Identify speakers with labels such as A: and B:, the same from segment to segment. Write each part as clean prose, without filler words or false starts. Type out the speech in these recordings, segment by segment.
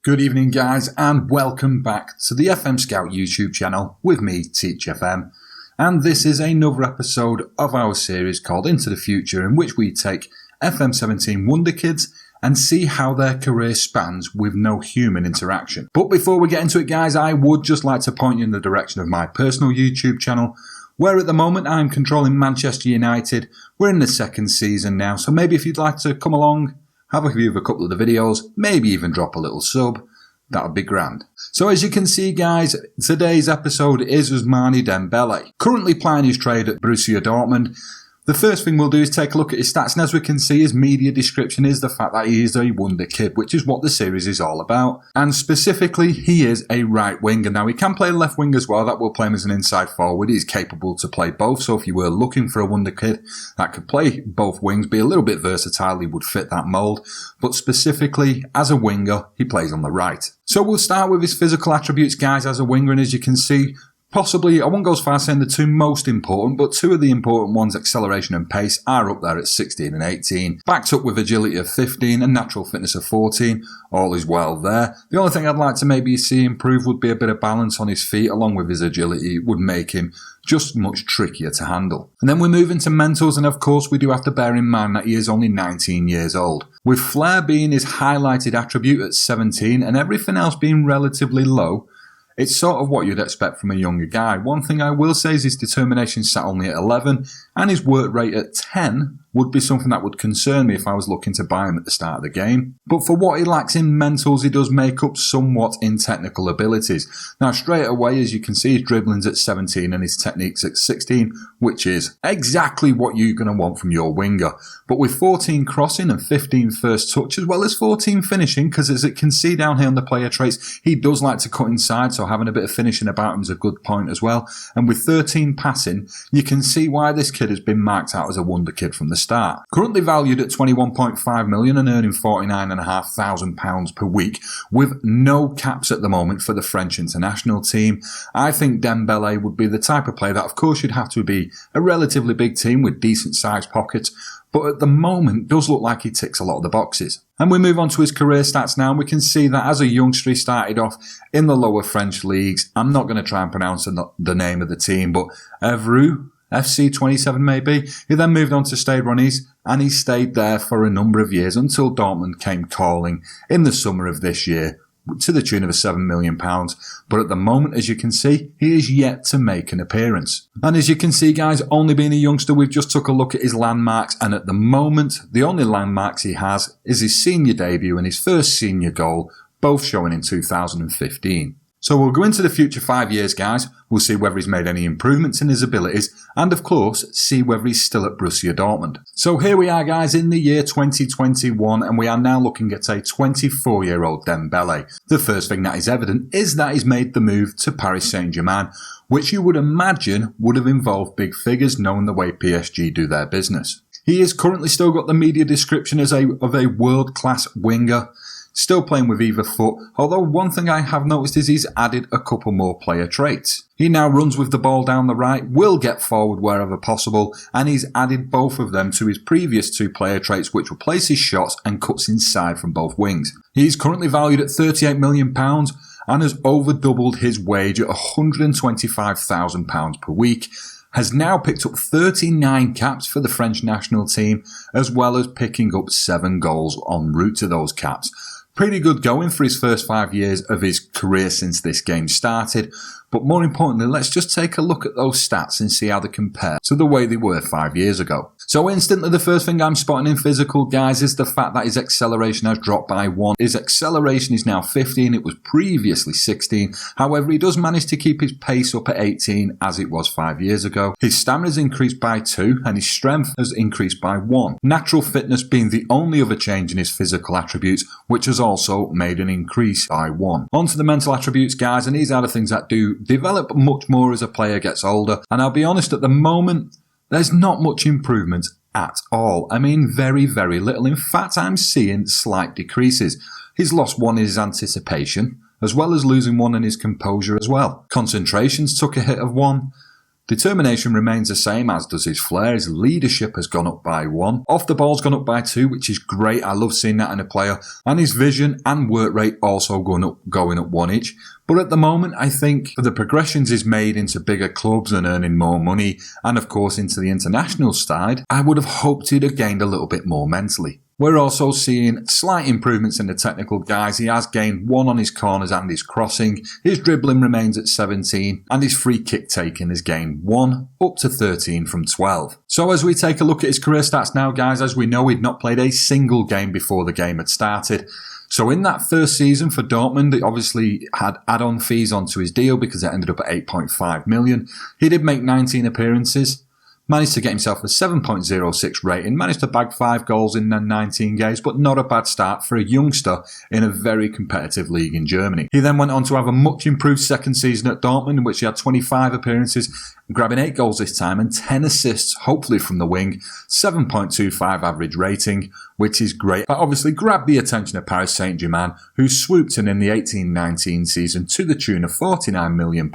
A: Good evening guys and welcome back to the FM Scout YouTube channel with me, Teach FM. And this is another episode of our series called Into the Future, in which we take FM17 Wonder Kids and see how their career spans with no human interaction. But before we get into it guys, I would just like to point you in the direction of my personal YouTube channel, where at the moment I'm controlling Manchester United. We're in the second season now, so maybe if you'd like to come along, have a view of a couple of the videos, maybe even drop a little sub, that would be grand. So as you can see guys, today's episode is Ousmane Dembele, currently plying his trade at Borussia Dortmund. The first thing we'll do is take a look at his stats, and as we can see, his media description is the fact that he is a wonder kid, which is what the series is all about. And specifically, he is a right winger. Now, he can play left wing as well. That will play him as an inside forward. He's capable to play both. So if you were looking for a wonder kid that could play both wings, be a little bit versatile, he would fit that mould. But specifically, as a winger, he plays on the right. So we'll start with his physical attributes, guys, as a winger. And as you can see, possibly, I won't go as far as saying the two most important, but two of the important ones, acceleration and pace, are up there at 16 and 18. Backed up with agility of 15 and natural fitness of 14. All is well there. The only thing I'd like to maybe see improve would be a bit of balance on his feet, along with his agility. It would make him just much trickier to handle. And then we move into mentals, and of course we do have to bear in mind that he is only 19 years old. With flair being his highlighted attribute at 17 and everything else being relatively low, it's sort of what you'd expect from a younger guy. One thing I will say is his determination sat only at 11, and his work rate at 10 would be something that would concern me if I was looking to buy him at the start of the game. But for what he lacks in mentals, he does make up somewhat in technical abilities. Now straight away, as you can see, his dribbling's at 17 and his technique's at 16, which is exactly what you're going to want from your winger. But with 14 crossing and 15 first touch, as well as 14 finishing, because as it can see down here on the player traits, he does like to cut inside, so having a bit of finishing about him is a good point as well. And with 13 passing, you can see why this kid has been marked out as a wonder kid from the start. Currently valued at 21.5 million and earning £49,500 per week, with no caps at the moment for the French international team. I think Dembele would be the type of player that, of course, you'd have to be a relatively big team with decent sized pockets, but at the moment does look like he ticks a lot of the boxes. And we move on to his career stats now, and we can see that as a youngster he started off in the lower French leagues. I'm not going to try and pronounce the name of the team, but Evreux, FC 27 maybe. He then moved on to Stade Rennais, and he stayed there for a number of years until Dortmund came calling in the summer of this year to the tune of £7 million. But at the moment, as you can see, he is yet to make an appearance. And as you can see, guys, only being a youngster, we've just took a look at his landmarks, and at the moment, the only landmarks he has is his senior debut and his first senior goal, both showing in 2015. So we'll go into the future 5 years, guys. We'll see whether he's made any improvements in his abilities, and of course, see whether he's still at Borussia Dortmund. So here we are, guys, in the year 2021, and we are now looking at a 24-year-old Dembele. The first thing that is evident is that he's made the move to Paris Saint-Germain, which you would imagine would have involved big figures, knowing the way PSG do their business. He has currently still got the media description as of a world-class winger, still playing with either foot, although one thing I have noticed is he's added a couple more player traits. He now runs with the ball down the right, will get forward wherever possible, and he's added both of them to his previous two player traits, which replaces shots and cuts inside from both wings. He's currently valued at £38 million and has over doubled his wage at £125,000 per week. Has now picked up 39 caps for the French national team, as well as picking up 7 goals en route to those caps. Pretty good going for his first 5 years of his career since this game started, but more importantly, let's just take a look at those stats and see how they compare to the way they were 5 years ago. So instantly, the first thing I'm spotting in physical, guys, is the fact that his acceleration has dropped by 1. His acceleration is now 15, it was previously 16. However, he does manage to keep his pace up at 18 as it was 5 years ago. His stamina has increased by 2 and his strength has increased by 1. Natural fitness being the only other change in his physical attributes, which has also made an increase by 1. On to the mental attributes, guys, and these are the things that do develop much more as a player gets older. And I'll be honest, at the moment, there's not much improvement at all. I mean, very, very little. In fact, I'm seeing slight decreases. He's lost 1 in his anticipation, as well as losing 1 in his composure as well. Concentrations took a hit of 1. Determination remains the same, as does his flair. His leadership has gone up by 1. Off the ball's gone up by 2, which is great. I love seeing that in a player. And his vision and work rate also going up 1 each. But at the moment, I think the progressions he's made into bigger clubs and earning more money, and of course into the international side, I would have hoped he'd have gained a little bit more mentally. We're also seeing slight improvements in the technical guys. He has gained 1 on his corners and his crossing. His dribbling remains at 17, and his free kick taking has gained 1, up to 13 from 12. So as we take a look at his career stats now, guys, as we know, he'd not played a single game before the game had started. So in that first season for Dortmund, he obviously had add-on fees onto his deal because it ended up at 8.5 million. He did make 19 appearances. Managed to get himself a 7.06 rating, managed to bag 5 goals in 19 games, but not a bad start for a youngster in a very competitive league in Germany. He then went on to have a much improved second season at Dortmund, in which he had 25 appearances, grabbing 8 goals this time and 10 assists, hopefully from the wing, 7.25 average rating, which is great. That obviously grabbed the attention of Paris Saint-Germain, who swooped in the 18-19 season to the tune of £49 million,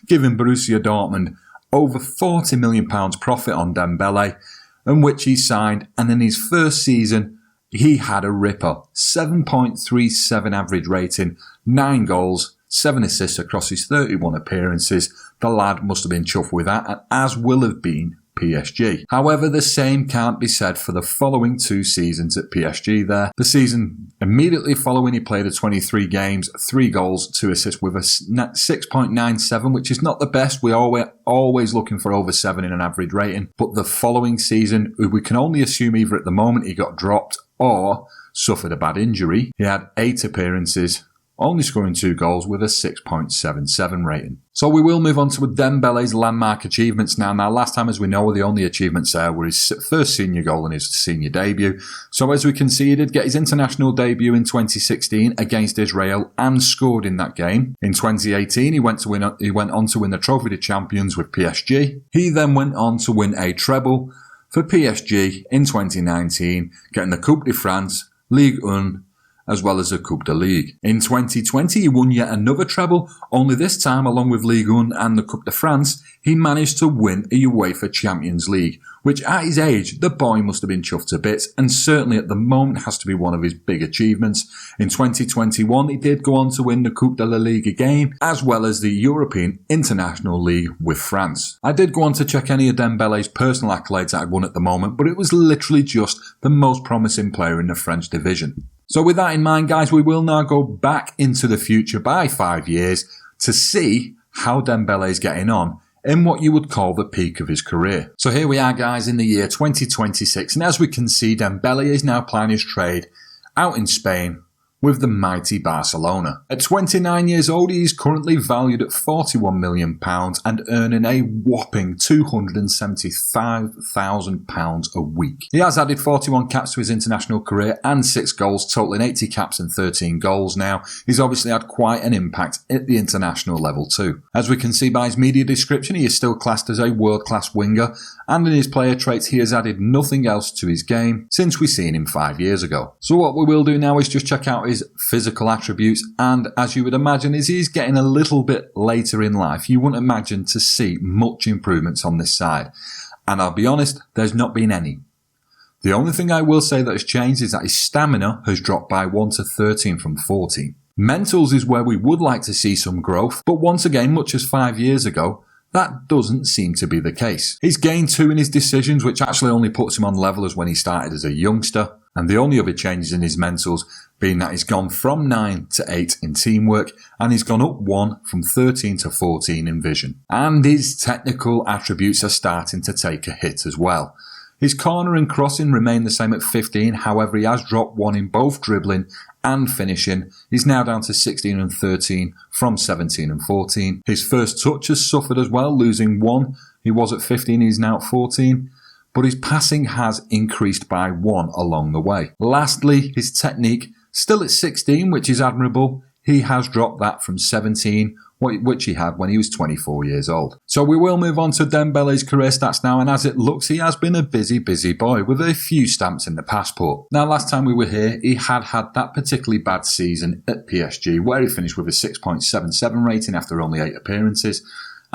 A: giving Borussia Dortmund over £40 million profit on Dembele, and which he signed, and in his first season, he had a ripper. 7.37 average rating, 9 goals, 7 assists across his 31 appearances. The lad must have been chuffed with that, and as will have been PSG. However, the same can't be said for the following 2 seasons at PSG there. The season immediately following, he played 23 games, 3 goals, 2 assists with a 6.97, which is not the best. We're always looking for over 7 in an average rating. But the following season, we can only assume either at the moment he got dropped or suffered a bad injury. He had 8 appearances, only scoring 2 goals with a 6.77 rating. So we will move on to Dembele's landmark achievements now. Now, last time, as we know, the only achievements there were his first senior goal and his senior debut. So as we can see, he did get his international debut in 2016 against Israel and scored in that game. In 2018, he went on to win the Trophy de Champions with PSG. He then went on to win a treble for PSG in 2019, getting the Coupe de France, Ligue 1, as well as the Coupe de Ligue. In 2020, he won yet another treble, only this time, along with Ligue 1 and the Coupe de France, he managed to win a UEFA Champions League, which at his age, the boy must have been chuffed to bits, and certainly at the moment has to be one of his big achievements. In 2021, he did go on to win the Coupe de la Ligue again, as well as the European International League with France. I did go on to check any of Dembele's personal accolades that I'd won at the moment, but it was literally just the most promising player in the French division. So with that in mind, guys, we will now go back into the future by 5 years to see how Dembele is getting on in what you would call the peak of his career. So here we are, guys, in the year 2026, and as we can see, Dembele is now plying his trade out in Spain with the mighty Barcelona. At 29 years old, he is currently valued at £41 million and earning a whopping £275,000 a week. He has added 41 caps to his international career and 6 goals, totaling 80 caps and 13 goals now. He's obviously had quite an impact at the international level too. As we can see by his media description, he is still classed as a world-class winger, and in his player traits, he has added nothing else to his game since we seen him 5 years ago. So what we will do now is just check out his physical attributes, and as you would imagine, as he's getting a little bit later in life, you wouldn't imagine to see much improvements on this side. And I'll be honest, there's not been any. The only thing I will say that has changed is that his stamina has dropped by 1 to 13 from 14. Mentals is where we would like to see some growth, but once again, much as 5 years ago, that doesn't seem to be the case. He's gained 2 in his decisions, which actually only puts him on level as when he started as a youngster, and the only other changes in his mentals being that he's gone from 9 to 8 in teamwork, and he's gone up 1 from 13 to 14 in vision. And his technical attributes are starting to take a hit as well. His corner and crossing remain the same at 15, however he has dropped 1 in both dribbling and finishing. He's now down to 16 and 13 from 17 and 14. His first touch has suffered as well, losing 1. He was at 15, he's now at 14. But his passing has increased by 1 along the way. Lastly, his technique, still at 16, which is admirable. He has dropped that from 17, which he had when he was 24 years old. So we will move on to Dembele's career stats now, and as it looks, he has been a busy boy with a few stamps in the passport. Now, last time we were here, he had that particularly bad season at PSG, where he finished with a 6.77 rating after only 8 appearances.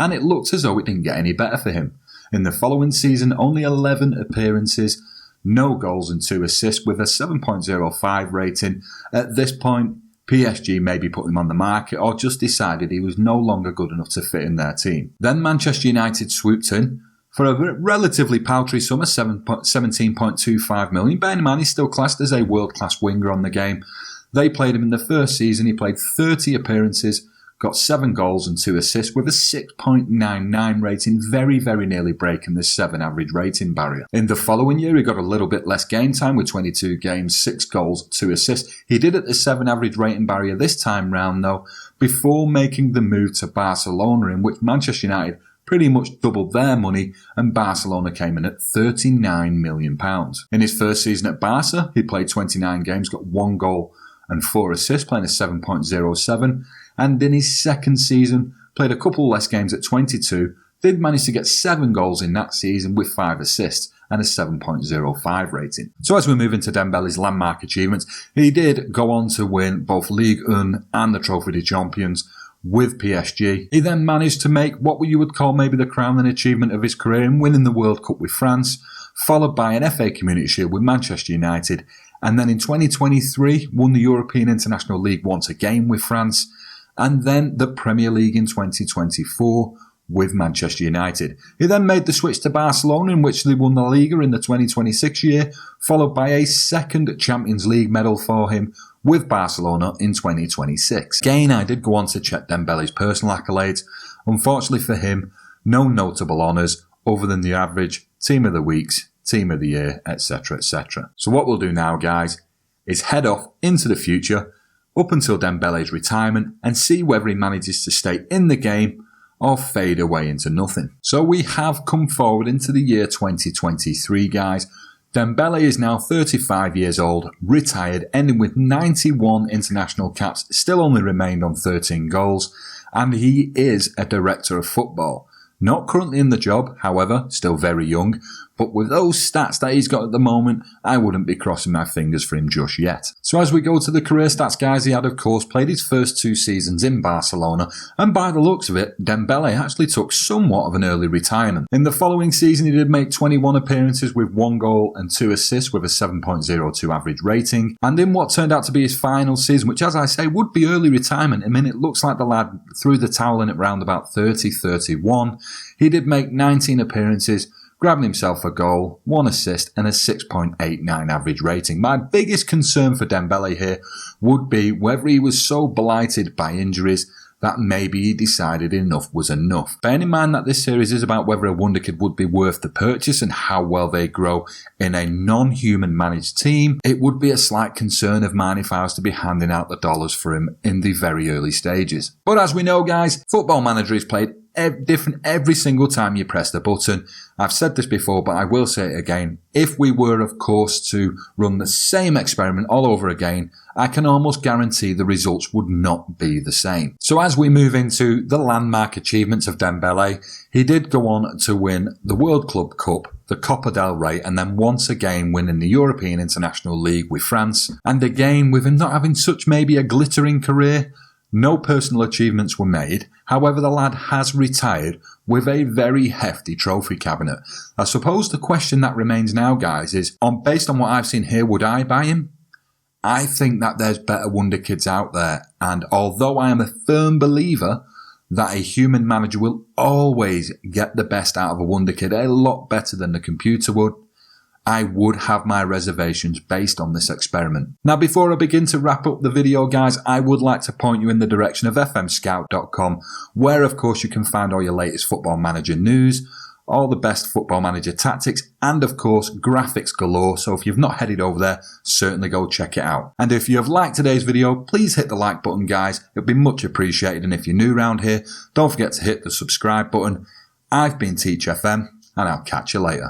A: and it looked as though it didn't get any better for him. In the following season, only 11 appearances, no goals and 2 assists with a 7.05 rating. At this point, PSG maybe put him on the market or just decided he was no longer good enough to fit in their team. Then Manchester United swooped in for a relatively paltry sum of £17.25 million. Bearing in mind he's still classed as a world-class winger on the game. They played him in the first season. He played 30 appearances, got 7 goals and 2 assists with a 6.99 rating, very, very nearly breaking the 7 average rating barrier. In the following year, he got a little bit less game time with 22 games, 6 goals, 2 assists. He did at the 7 average rating barrier this time round, though, before making the move to Barcelona, in which Manchester United pretty much doubled their money, and Barcelona came in at £39 million. In his first season at Barca, he played 29 games, got 1 goal and 4 assists, playing a 7.07, and in his second season, played a couple less games at 22, did manage to get 7 goals in that season with 5 assists and a 7.05 rating. So as we move into Dembele's landmark achievements, he did go on to win both Ligue 1 and the Trophy des Champions with PSG. He then managed to make what you would call maybe the crowning achievement of his career in winning the World Cup with France, followed by an FA Community Shield with Manchester United, and then in 2023 won the European International League once again with France, and then the Premier League in 2024 with Manchester United. He then made the switch to Barcelona, in which they won the Liga in the 2026 year, followed by a second Champions League medal for him with Barcelona in 2026. Again, I did go on to check Dembele's personal accolades. Unfortunately for him, no notable honours other than the average Team of the Weeks, Team of the Year, etc, etc. So what we'll do now, guys, is head off into the future, up until Dembele's retirement, and see whether he manages to stay in the game or fade away into nothing. So we have come forward into the year 2023, guys. Dembele is now 35 years old, retired, ending with 91 international caps, still only remained on 13 goals, and he is a director of football. Not currently in the job, however, still very young, but with those stats that he's got at the moment, I wouldn't be crossing my fingers for him just yet. So as we go to the career stats, guys, he had, of course, played his first 2 seasons in Barcelona, and by the looks of it, Dembele actually took somewhat of an early retirement. In the following season, he did make 21 appearances with 1 goal and 2 assists with a 7.02 average rating, and in what turned out to be his final season, which, as I say, would be early retirement. I mean, it looks like the lad threw the towel in at round about 30-31. He did make 19 appearances, grabbing himself a goal, 1 assist and a 6.89 average rating. My biggest concern for Dembele here would be whether he was so blighted by injuries that maybe he decided enough was enough. Bearing in mind that this series is about whether a wonder kid would be worth the purchase and how well they grow in a non-human managed team, it would be a slight concern of mine if I was to be handing out the dollars for him in the very early stages. But as we know, guys, Football Manager is played different every single time you press the button. I've said this before, but I will say it again. If we were, of course, to run the same experiment all over again, I can almost guarantee the results would not be the same. So as we move into the landmark achievements of Dembele, he did go on to win the World Club Cup, the Copa del Rey, and then once again winning the European International League with France. And again, with him not having such maybe a glittering career, no personal achievements were made. However, the lad has retired with a very hefty trophy cabinet. I suppose the question that remains now, guys, is, based on what I've seen here, would I buy him? I think that there's better wonder kids out there. And although I am a firm believer that a human manager will always get the best out of a wonder kid, a lot better than the computer would, I would have my reservations based on this experiment. Now, before I begin to wrap up the video, guys, I would like to point you in the direction of fmscout.com, where, of course, you can find all your latest Football Manager news, all the best Football Manager tactics, and, of course, graphics galore. So if you've not headed over there, certainly go check it out. And if you have liked today's video, please hit the like button, guys. It'd be much appreciated. And if you're new around here, don't forget to hit the subscribe button. I've been Teach FM, and I'll catch you later.